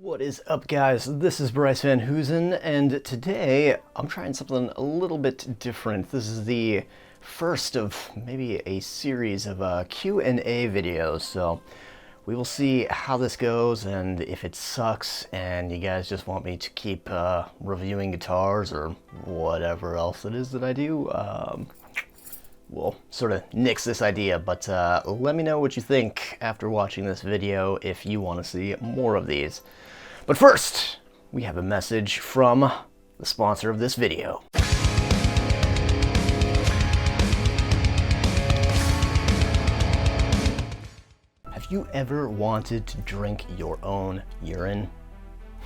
What is up, guys? This is Bryce Van Hoosen, and today I'm trying something a little bit different. This is the first of maybe a series of Q&A videos, so we will see how this goes, and if it sucks and you guys just want me to keep reviewing guitars or whatever else it is that I do, we'll sort of nix this idea, but let me know what you think after watching this video if you want to see more of these. But first, we have a message from the sponsor of this video. Have you ever wanted to drink your own urine?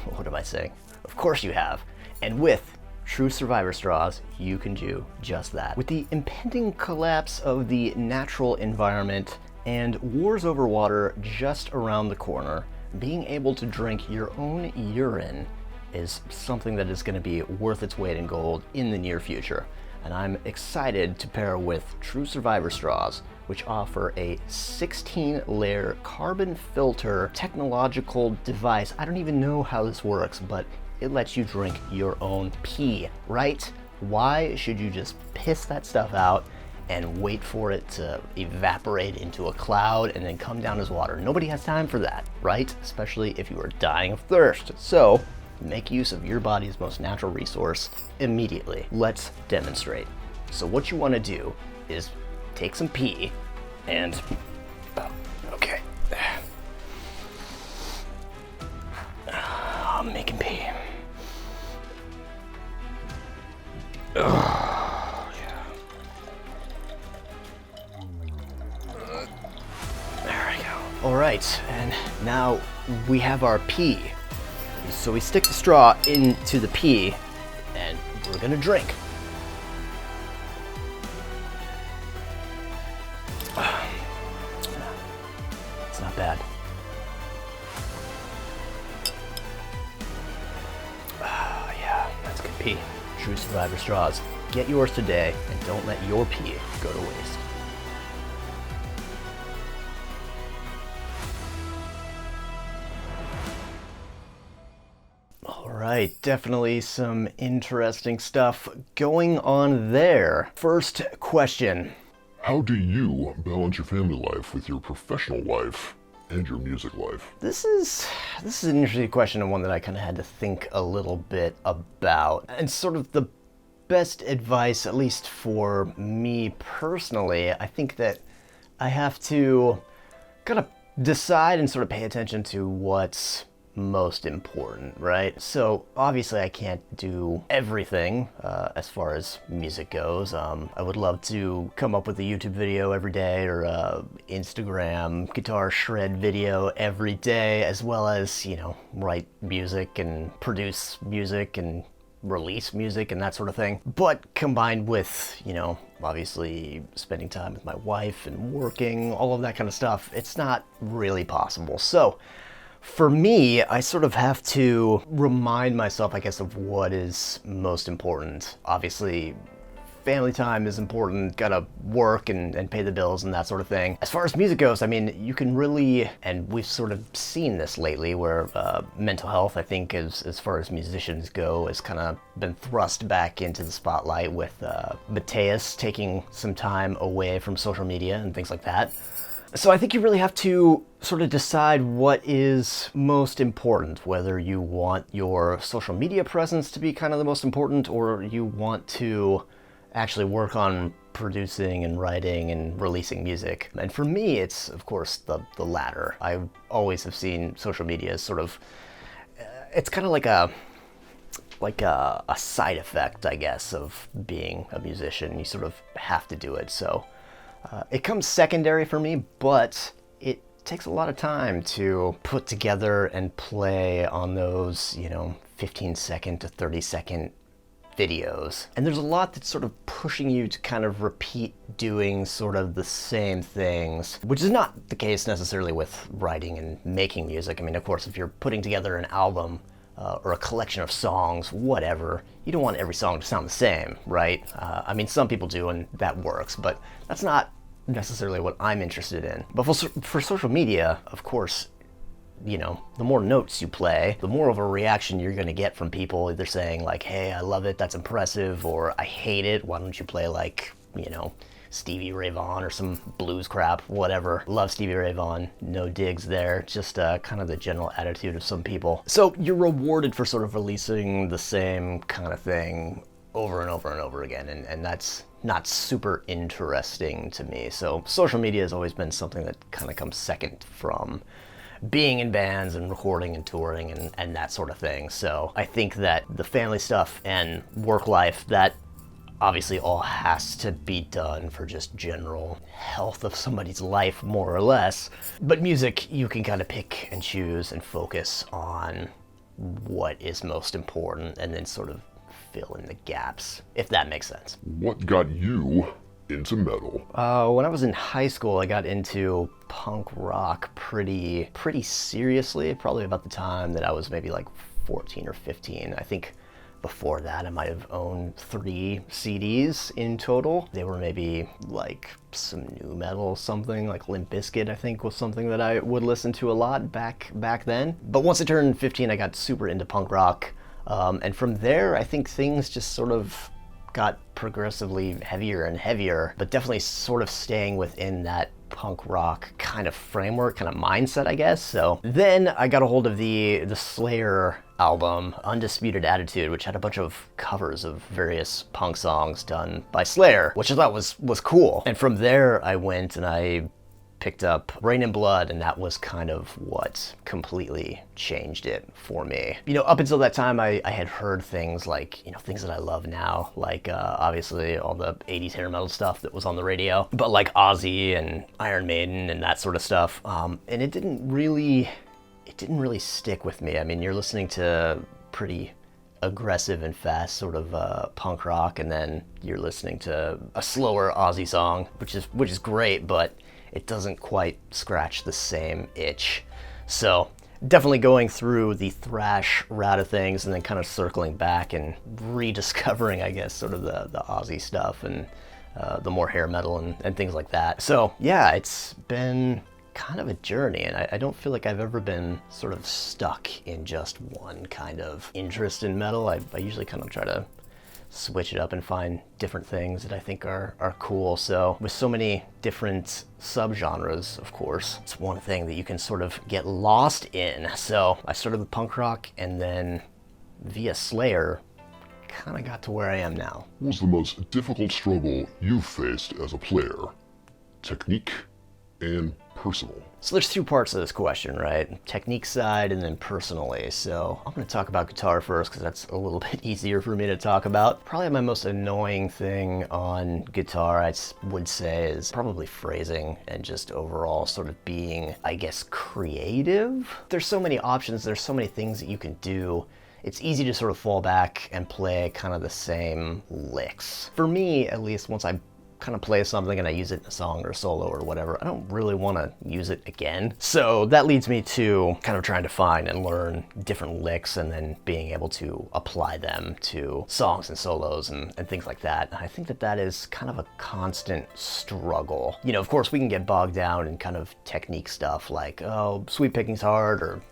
What am I saying? Of course you have. And with True Survivor straws, you can do just that. With the impending collapse of the natural environment and wars over water just around the corner, being able to drink your own urine is something that is going to be worth its weight in gold in the near future. And I'm excited to pair with True Survivor straws, which offer a 16-layer carbon filter technological device. I don't even know how this works, but it lets you drink your own pee, right? Why should you just piss that stuff out and wait for it to evaporate into a cloud and then come down as water? Nobody has time for that, right? Especially if you are dying of thirst. So make use of your body's most natural resource immediately. Let's demonstrate. So what you want to do is take some pee and, okay. I'm making pee. Oh, yeah. There we go. All right, and now we have our pee. So we stick the straw into the pee, and we're gonna drink. It's not bad. Yeah, that's good pee. True Survivor straws. Get yours today, and don't let your pee go to waste. All right, definitely some interesting stuff going on there. First question. How do you balance your family life with your professional life and your music life? This is an interesting question, and one that I kind of had to think a little bit about. And sort of the best advice, at least for me personally, I think that I have to kind of decide and sort of pay attention to what's most important, right? So obviously I can't do everything as far as music goes. I would love to come up with a YouTube video every day, or a Instagram guitar shred video every day, as well as, you know, write music and produce music and release music and that sort of thing. But combined with, you know, obviously spending time with my wife and working, all of that kind of stuff, it's not really possible. So for me, I sort of have to remind myself, I guess, of what is most important. Obviously, family time is important, gotta work and pay the bills and that sort of thing. As far as music goes, I mean, you can really, and we've sort of seen this lately, where mental health, I think, as far as musicians go, has kind of been thrust back into the spotlight with Mateus taking some time away from social media and things like that. So I think you really have to sort of decide what is most important, whether you want your social media presence to be kind of the most important, or you want to actually work on producing and writing and releasing music. And for me, it's of course the latter. I always have seen social media as sort of, it's kind of like a side effect, I guess, of being a musician. You sort of have to do it. So it comes secondary for me, but it takes a lot of time to put together and play on those, you know, 15-second to 30-second videos. And there's a lot that's sort of pushing you to kind of repeat doing sort of the same things, which is not the case necessarily with writing and making music. I mean, of course, if you're putting together an album or a collection of songs, whatever, you don't want every song to sound the same, right? I mean, some people do, and that works, but that's not necessarily what I'm interested in. But for social media, of course, the more notes you play, the more of a reaction you're going to get from people either saying like, hey, I love it, that's impressive, or I hate it, why don't you play like, Stevie Ray Vaughan or some blues crap, whatever. Love Stevie Ray Vaughan, no digs there, just kind of the general attitude of some people. So you're rewarded for sort of releasing the same kind of thing over and over and over again, and that's not super interesting to me. So social media has always been something that kind of comes second from being in bands and recording and touring and that sort of thing. So I think that the family stuff and work life, that obviously all has to be done for just general health of somebody's life, more or less. But music, you can kind of pick and choose and focus on what is most important and then sort of fill in the gaps, if that makes sense. What got you into metal? When I was in high school, I got into punk rock pretty seriously, probably about the time that I was maybe like 14 or 15. I think before that, I might have owned 3 CDs in total. They were maybe like some new metal, something like Limp Bizkit, I think, was something that I would listen to a lot back then. But once I turned 15, I got super into punk rock. And from there, I think things just sort of got progressively heavier and heavier, but definitely sort of staying within that punk rock kind of framework, kind of mindset, I guess. So then I got a hold of the Slayer album, Undisputed Attitude, which had a bunch of covers of various punk songs done by Slayer, which I thought was cool. And from there, I went and I picked up Rain and Blood, and that was kind of what completely changed it for me. Up until that time, I had heard things like, things that I love now, like obviously all the 80s hair metal stuff that was on the radio, but like Ozzy and Iron Maiden and that sort of stuff. And it didn't really stick with me. I mean, you're listening to pretty aggressive and fast sort of punk rock, and then you're listening to a slower Ozzy song, which is great, but it doesn't quite scratch the same itch. So definitely going through the thrash route of things and then kind of circling back and rediscovering, I guess, sort of the Ozzy stuff and the more hair metal and things like that. So yeah, it's been kind of a journey, and I don't feel like I've ever been sort of stuck in just one kind of interest in metal. I usually kind of try to switch it up and find different things that I think are cool. So with so many different subgenres, of course, it's one thing that you can sort of get lost in. So I started with punk rock, and then via Slayer, kind of got to where I am now. What was the most difficult struggle you faced as a player? Technique and personal? So there's 2 parts of this question, right? Technique side and then personally. So I'm going to talk about guitar first because that's a little bit easier for me to talk about. Probably my most annoying thing on guitar, I would say, is probably phrasing and just overall sort of being, I guess, creative. There's so many options, there's so many things that you can do. It's easy to sort of fall back and play kind of the same licks. For me, at least, once I kind of play something and I use it in a song or a solo or whatever, I don't really want to use it again. So that leads me to kind of trying to find and learn different licks and then being able to apply them to songs and solos and things like that. I think that is kind of a constant struggle. Of course, we can get bogged down in kind of technique stuff like, oh, sweep picking's hard, or,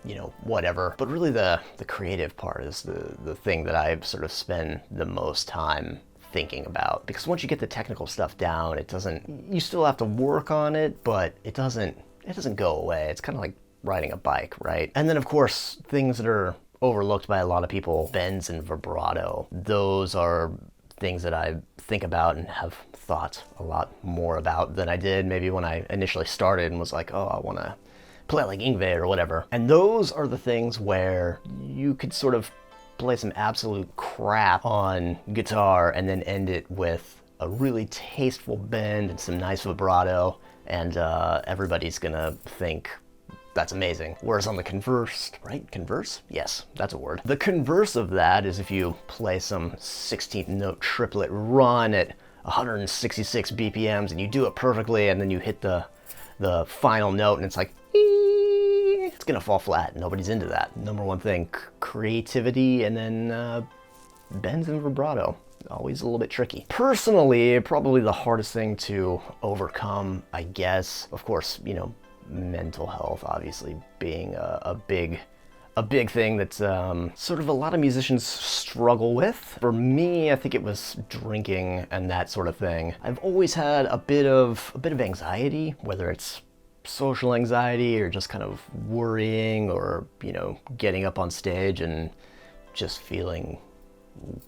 whatever. But really the creative part is the thing that I sort of spend the most time thinking about, because once you get the technical stuff down, you still have to work on it, but it doesn't go away. It's kind of like riding a bike, right? And then of course, things that are overlooked by a lot of people, bends and vibrato. Those are things that I think about and have thought a lot more about than I did maybe when I initially started and was like, oh, I want to play like Yngwie or whatever. And those are the things where you could sort of play some absolute crap on guitar and then end it with a really tasteful bend and some nice vibrato, and everybody's gonna think that's amazing. Whereas on the converse, right? Converse? Yes, that's a word. The converse of that is if you play some 16th note triplet run at 166 BPMs and you do it perfectly, and then you hit the final note and it's like, it's gonna fall flat. Nobody's into that. Number one thing, creativity, and then bends and vibrato. Always a little bit tricky. Personally, probably the hardest thing to overcome, I guess, of course, mental health obviously being a big thing that's sort of a lot of musicians struggle with. For me, I think it was drinking and that sort of thing. I've always had a bit of anxiety, whether it's social anxiety or just kind of worrying or, getting up on stage and just feeling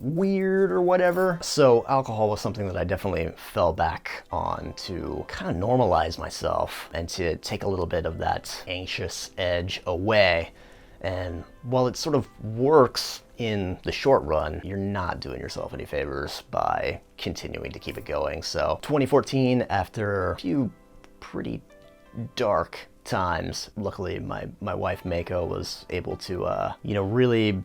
weird or whatever. So alcohol was something that I definitely fell back on to kind of normalize myself and to take a little bit of that anxious edge away. And while it sort of works in the short run, you're not doing yourself any favors by continuing to keep it going. So 2014, after a few pretty dark times, luckily my wife Mako was able to really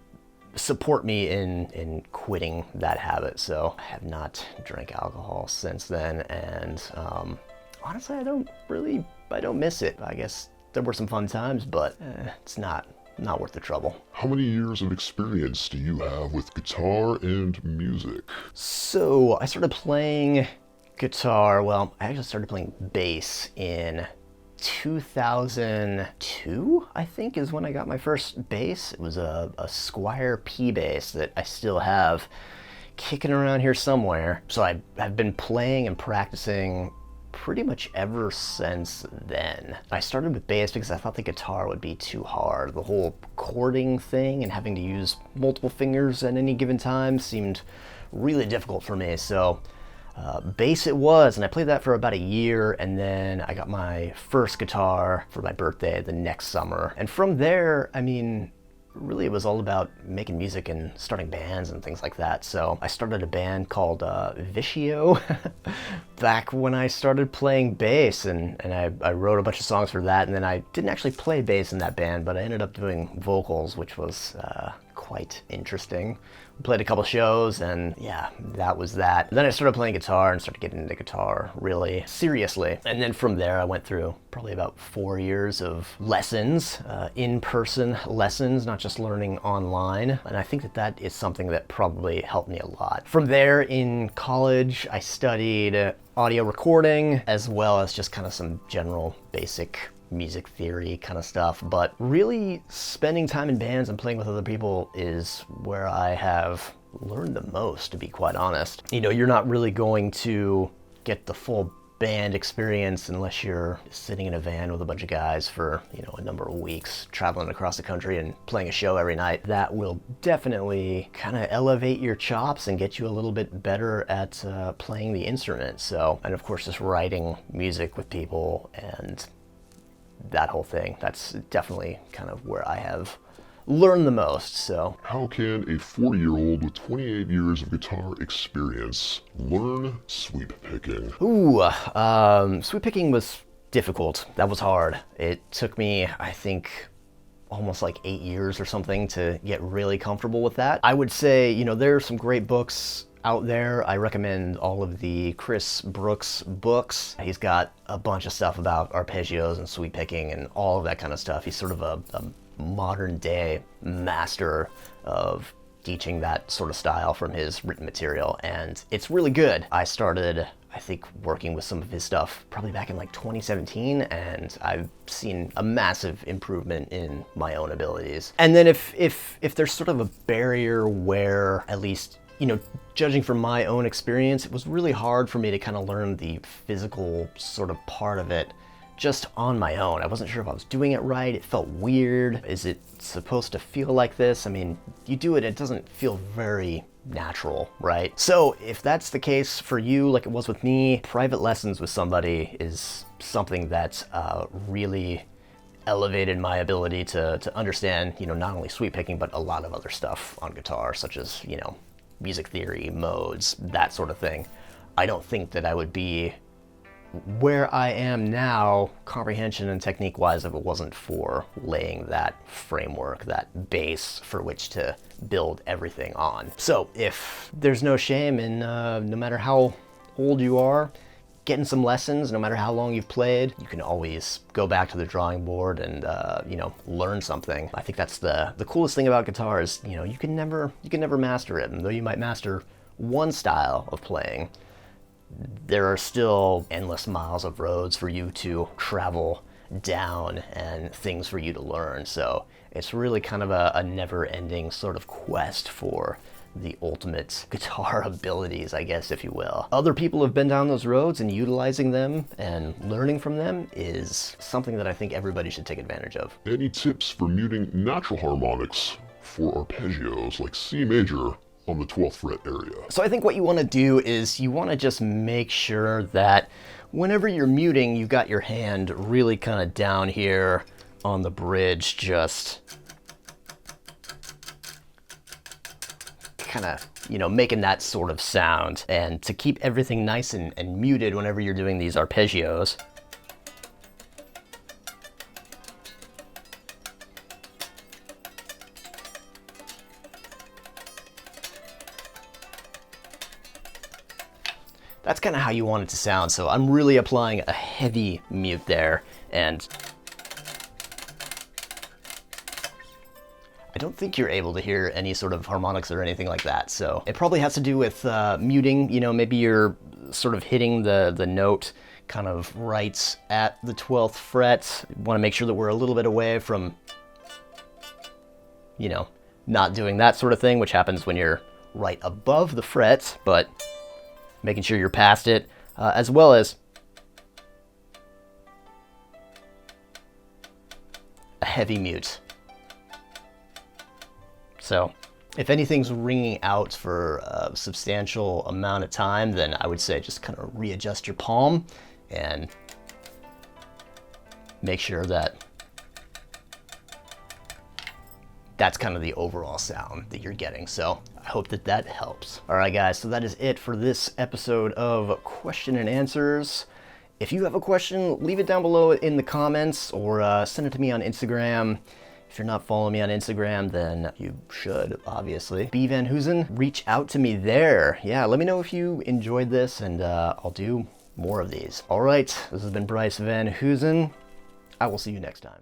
support me in quitting that habit. So I have not drank alcohol since then, and honestly I don't miss it. I guess there were some fun times, but it's not worth the trouble. How many years of experience do you have with guitar and music? So I started playing guitar, I actually started playing bass in 2002, I think, is when I got my first bass. It was a Squier P bass that I still have kicking around here somewhere. So I've been playing and practicing pretty much ever since then. I started with bass because I thought the guitar would be too hard. The whole chording thing and having to use multiple fingers at any given time seemed really difficult for me. So bass it was, and I played that for about a year, and then I got my first guitar for my birthday the next summer. And from there, really it was all about making music and starting bands and things like that. So I started a band called Vicio back when I started playing bass, and I wrote a bunch of songs for that, and then I didn't actually play bass in that band, but I ended up doing vocals, which was quite interesting. We played a couple shows, and yeah, that was that. Then I started playing guitar and started getting into guitar really seriously. And then from there, I went through probably about 4 years of lessons, in-person lessons, not just learning online. And I think that is something that probably helped me a lot. From there, in college, I studied audio recording, as well as just kind of some general basic music theory kind of stuff. But really spending time in bands and playing with other people is where I have learned the most, to be quite honest. You're not really going to get the full band experience unless you're sitting in a van with a bunch of guys for a number of weeks, traveling across the country and playing a show every night. That will definitely kind of elevate your chops and get you a little bit better at playing the instrument. So, and of course, just writing music with people and that whole thing, that's definitely kind of where I have learned the most. So how can a 40-year-old with 28 years of guitar experience learn sweep picking? Sweep picking was difficult. That was hard. It took me, I think, almost like 8 years or something to get really comfortable with that. I would say, there are some great books out there. I recommend all of the Chris Brooks books. He's got a bunch of stuff about arpeggios and sweep picking and all of that kind of stuff. He's sort of a modern day master of teaching that sort of style from his written material, and it's really good. I started, I think, working with some of his stuff probably back in like 2017, and I've seen a massive improvement in my own abilities. And then if there's sort of a barrier where, at least judging from my own experience, it was really hard for me to kind of learn the physical sort of part of it just on my own. I wasn't sure if I was doing it right. It felt weird. Is it supposed to feel like this? You do it, it doesn't feel very natural, right? So if that's the case for you, like it was with me, private lessons with somebody is something that really elevated my ability to understand, not only sweep picking, but a lot of other stuff on guitar, such as, music theory, modes, that sort of thing. I don't think that I would be where I am now, comprehension and technique-wise, if it wasn't for laying that framework, that base for which to build everything on. So if there's no shame in, no matter how old you are, getting some lessons, no matter how long you've played, you can always go back to the drawing board and learn something. I think that's the coolest thing about guitar is, you can never master it. And though you might master one style of playing, there are still endless miles of roads for you to travel down and things for you to learn. So it's really kind of a never-ending sort of quest for the ultimate guitar abilities, I guess, if you will. Other people have been down those roads, and utilizing them and learning from them is something that I think everybody should take advantage of. Any tips for muting natural harmonics for arpeggios like C major on the 12th fret area? So I think what you want to do is you want to just make sure that whenever you're muting, you've got your hand really kind of down here on the bridge, just kind of, you know, making that sort of sound. And to keep everything nice and muted whenever you're doing these arpeggios, that's kind of how you want it to sound. So I'm really applying a heavy mute there, and I don't think you're able to hear any sort of harmonics or anything like that. So it probably has to do with muting. You know, maybe you're sort of hitting the note kind of right at the 12th fret. You want to make sure that we're a little bit away from, you know, not doing that sort of thing, which happens when you're right above the fret, but making sure you're past it, as well as a heavy mute. So if anything's ringing out for a substantial amount of time, then I would say just kind of readjust your palm and make sure that that's kind of the overall sound that you're getting. So I hope that that helps. All right, guys, so that is it for this episode of Question and Answers. If you have a question, leave it down below in the comments, or send it to me on Instagram. If you're not following me on Instagram, then you should, obviously. B Van Hoosen, reach out to me there. Yeah, let me know if you enjoyed this, and I'll do more of these. All right, this has been Bryce Van Hoosen. I will see you next time.